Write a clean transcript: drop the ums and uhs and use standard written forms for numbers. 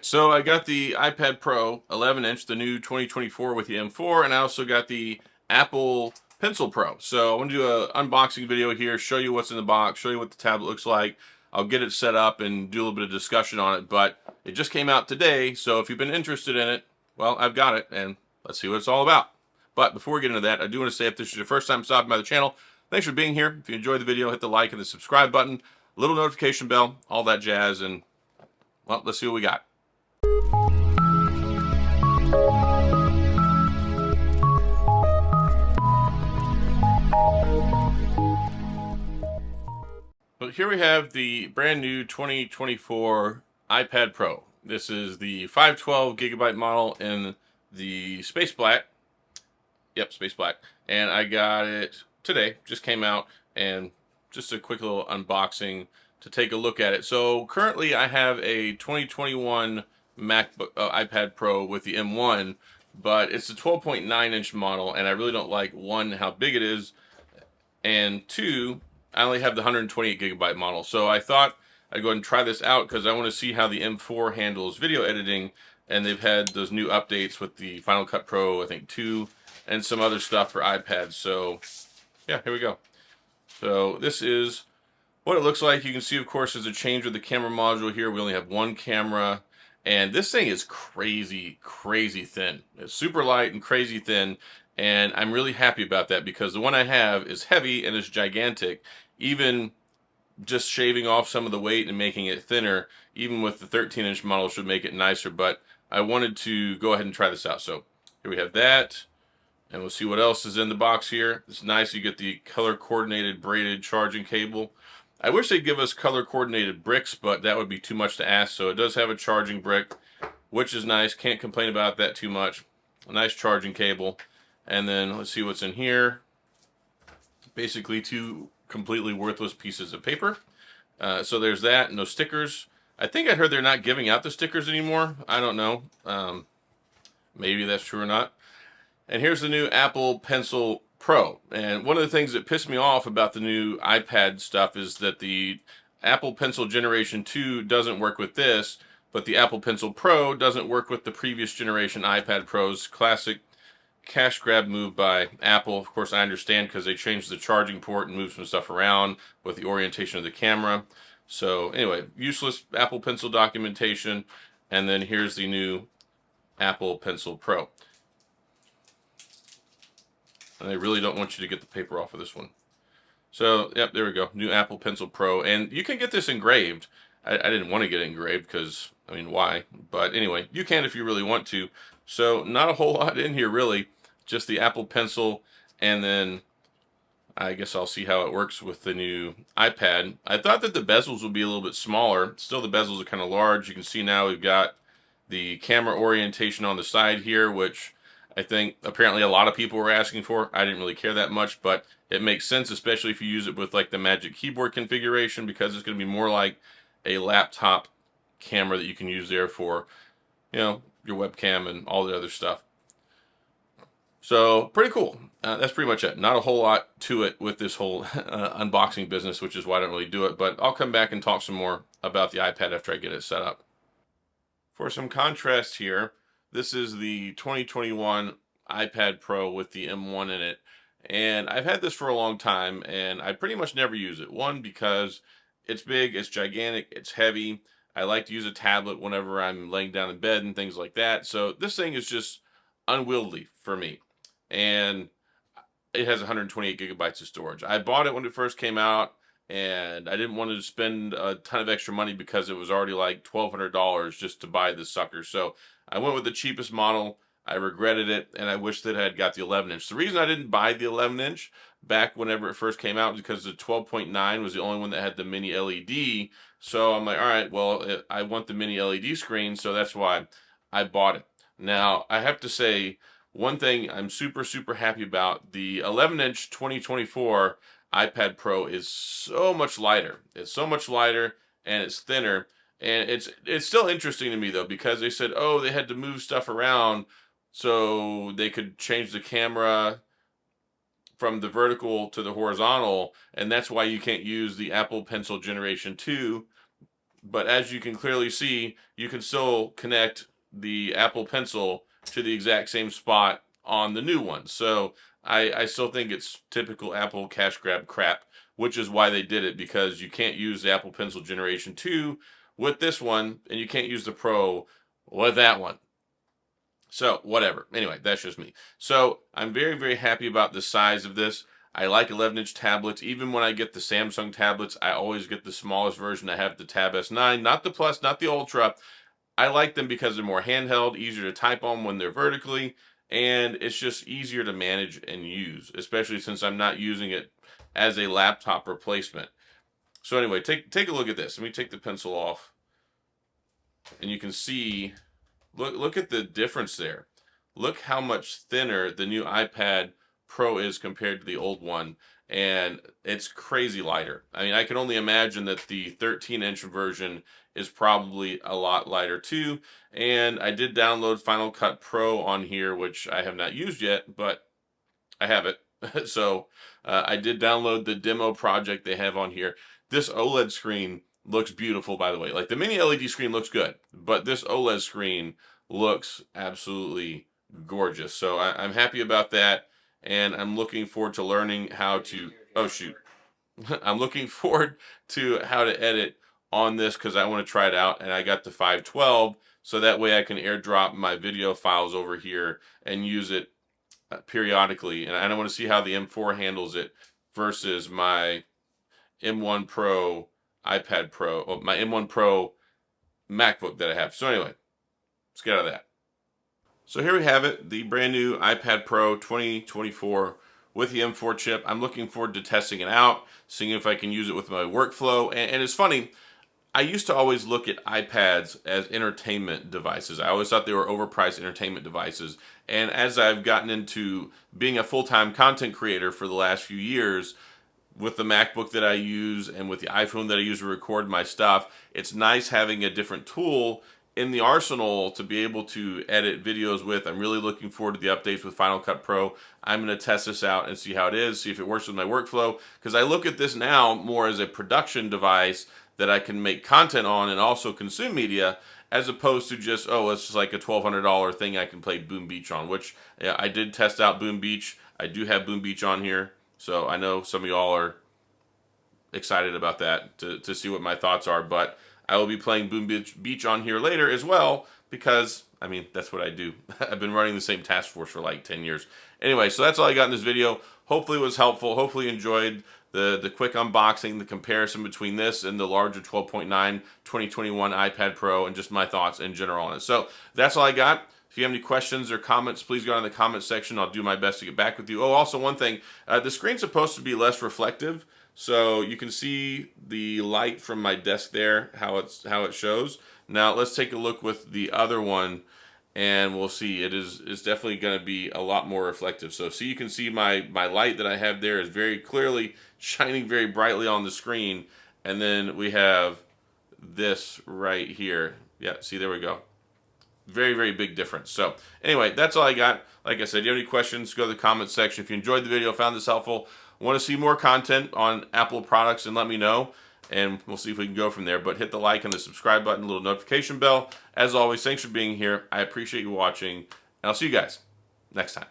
So I got the iPad Pro 11-inch, the new 2024 with the M4, and I also got the Apple Pencil Pro. So I want to do an unboxing video here, show you what's in the box, show you what the tablet looks like. I'll get it set up and do a little bit of discussion on it, but it just came out today, so if you've been interested in it, well, I've got it, and let's see what it's all about. But before we get into that, I do want to say if this is your first time stopping by the channel, thanks for being here. If you enjoyed the video, hit the like and the subscribe button, little notification bell, all that jazz, and, well, let's see what we got. Well, here we have the brand new 2024 iPad Pro. This is the 512 gigabyte model in the space black. Yep, space black. And I got it today, just came out, and just a quick little unboxing to take a look at it. So currently I have a 2021 MacBook iPad Pro with the M1, but it's a 12.9-inch model, and I really don't like, one, how big it is, and two, I only have the 128 gigabyte model. So I thought I'd go ahead and try this out because I want to see how the M4 handles video editing, and they've had those new updates with the Final Cut Pro, I think 2, and some other stuff for iPads. So yeah, here we go. So this is what it looks like. You can see, of course, there's a change with the camera module here. We only have one camera, and this thing is crazy, crazy thin. It's super light and crazy thin, and I'm really happy about that because the one I have is heavy and it's gigantic. Even just shaving off some of the weight and making it thinner, even with the 13-inch model, should make it nicer, but I wanted to go ahead and try this out. So here we have that, and we'll see what else is in the box here. It's nice. You get the color-coordinated braided charging cable. I wish they'd give us color-coordinated bricks, but that would be too much to ask. So it does have a charging brick, which is nice. Can't complain about that too much. A nice charging cable. And then let's see what's in here. Basically two completely worthless pieces of paper. So there's that. No stickers. I think I heard they're not giving out the stickers anymore. I don't know. Maybe that's true or not. And here's the new Apple Pencil Pro. And one of the things that pissed me off about the new iPad stuff is that the Apple Pencil Generation 2 doesn't work with this, but the Apple Pencil Pro doesn't work with the previous generation iPad Pros. Classic cash grab move by Apple. Of course, I understand because they changed the charging port and moved some stuff around with the orientation of the camera. So anyway, useless Apple Pencil documentation. And then here's the new Apple Pencil Pro. And they really don't want you to get the paper off of this one. So, yep, there we go. New Apple Pencil Pro. And you can get this engraved. I didn't want to get it engraved because, I mean, why? But anyway, you can if you really want to. So, not a whole lot in here, really. Just the Apple Pencil. And then I guess I'll see how it works with the new iPad. I thought that the bezels would be a little bit smaller. Still, the bezels are kind of large. You can see now we've got the camera orientation on the side here, which I think apparently a lot of people were asking for. I didn't really care that much, but it makes sense, especially if you use it with like the Magic Keyboard configuration, because it's going to be more like a laptop camera that you can use there for, you know, your webcam and all the other stuff. So pretty cool. That's pretty much it. Not a whole lot to it with this whole unboxing business, which is why I don't really do it, but I'll come back and talk some more about the iPad after I get it set up. For some contrast here, this is the 2021 iPad Pro with the M1 in it. And I've had this for a long time, and I pretty much never use it. One, because it's big, it's gigantic, it's heavy. I like to use a tablet whenever I'm laying down in bed and things like that. So this thing is just unwieldy for me. And it has 128 gigabytes of storage. I bought it when it first came out, and I didn't want to spend a ton of extra money because it was already like $1,200 just to buy this sucker. So I went with the cheapest model. I regretted it, and I wish that I had got the 11-inch. The reason I didn't buy the 11-inch back whenever it first came out was because the 12.9 was the only one that had the mini LED. So I'm like, all right, well, I want the mini LED screen, so that's why I bought it. Now, I have to say, one thing I'm super, super happy about, the 11-inch 2024 iPad Pro is so much lighter. It's so much lighter, and it's thinner. And it's still interesting to me, though, because they said, oh, they had to move stuff around so they could change the camera from the vertical to the horizontal, and that's why you can't use the Apple Pencil Generation 2 but as you can clearly see, you can still connect the Apple Pencil to the exact same spot on the new one. So I still think it's typical Apple cash grab crap, which is why they did it, because you can't use the Apple Pencil Generation 2 with this one, and you can't use the Pro with that one. So, whatever. Anyway, that's just me. So, I'm very, very happy about the size of this. I like 11-inch tablets. Even when I get the Samsung tablets, I always get the smallest version. I have the Tab S9, not the Plus, not the Ultra. I like them because they're more handheld, easier to type on when they're vertically, and it's just easier to manage and use, especially since I'm not using it as a laptop replacement. So anyway, take a look at this. Let me take the pencil off, and you can see, look at the difference there. Look how much thinner the new iPad Pro is compared to the old one, and it's crazy lighter. I mean, I can only imagine that the 13-inch version is probably a lot lighter too. And I did download Final Cut Pro on here, which I have not used yet, but I have it. So I did download the demo project they have on here. This OLED screen looks beautiful, by the way. Like, the mini LED screen looks good, but this OLED screen looks absolutely gorgeous. So I'm happy about that, and I'm looking forward to learning how to, oh shoot, I'm looking forward to how to edit on this, because I want to try it out, and I got the 512, so that way I can airdrop my video files over here and use it periodically. And I want to see how the M4 handles it versus my M1 Pro iPad Pro, or my M1 Pro MacBook that I have. So anyway, let's get out of that. So here we have it, the brand new iPad Pro 2024 with the M4 chip. I'm looking forward to testing it out, seeing if I can use it with my workflow. And it's funny, I used to always look at iPads as entertainment devices. I always thought they were overpriced entertainment devices. And as I've gotten into being a full-time content creator for the last few years, with the MacBook that I use and with the iPhone that I use to record my stuff, it's nice having a different tool in the arsenal to be able to edit videos with. I'm really looking forward to the updates with Final Cut Pro. I'm going to test this out and see how it is, see if it works with my workflow, because I look at this now more as a production device that I can make content on and also consume media, as opposed to just, oh, it's just like a $1,200 thing I can play Boom Beach on, which I did test out Boom Beach. I do have Boom Beach on here, so I know some of y'all are excited about that to see what my thoughts are, but I will be playing Boom Beach on here later as well, because, I mean, that's what I do. I've been running the same task force for like 10 years. Anyway, so that's all I got in this video. Hopefully it was helpful. Hopefully you enjoyed the quick unboxing, the comparison between this and the larger 12.9 2021 iPad Pro, and just my thoughts in general on it. So that's all I got. If you have any questions or comments, please go in the comment section. I'll do my best to get back with you. Oh, also one thing, the screen's supposed to be less reflective, so you can see the light from my desk there, how it shows. Now let's take a look with the other one, and we'll see. It's definitely going to be a lot more reflective. So you can see my light that I have there is very clearly shining very brightly on the screen, and then we have this right here. Yeah, see, there we go. Very, very big difference. So anyway, that's all I got. Like I said, if you have any questions, go to the comment section. If you enjoyed the video, found this helpful, want to see more content on Apple products, and let me know, and we'll see if we can go from there. But hit the like and the subscribe button, little notification bell. As always, thanks for being here. I appreciate you watching, and I'll see you guys next time.